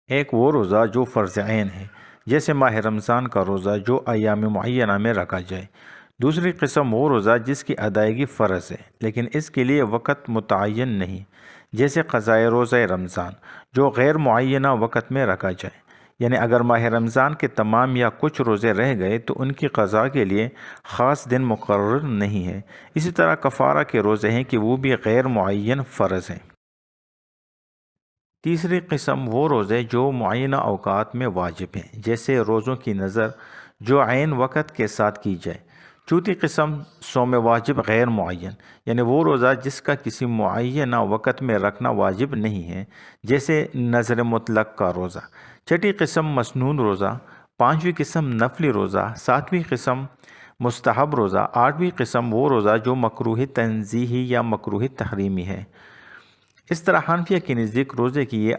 ایک وہ روزہ جو فرض عین ہے، جیسے ماہ رمضان کا روزہ جو ایام معینہ میں رکھا جائے۔ دوسری قسم وہ روزہ جس کی ادائیگی فرض ہے لیکن اس کے لیے وقت متعین نہیں، جیسے قضائے روزہ رمضان جو غیر معینہ وقت میں رکھا جائے۔ یعنی اگر ماہ رمضان کے تمام یا کچھ روزے رہ گئے تو ان کی قضاء کے لیے خاص دن مقرر نہیں ہے۔ اسی طرح کفارہ کے روزے ہیں کہ وہ بھی غیر معین فرض ہیں۔ تیسری قسم وہ روزے جو معینہ اوقات میں واجب ہیں، جیسے روزوں کی نظر جو عین وقت کے ساتھ کی جائے۔ چوتھی قسم صوم واجب غیر معین، یعنی وہ روزہ جس کا کسی معینہ وقت میں رکھنا واجب نہیں ہے، جیسے نذر مطلق کا روزہ۔ چھٹی قسم مسنون روزہ، پانچویں قسم نفلی روزہ، ساتویں قسم مستحب روزہ، آٹھویں قسم وہ روزہ جو مکروہ تنزیہی یا مکروہ تحریمی ہے۔ اس طرح حنفیہ کے نزدیک روزے کی یہ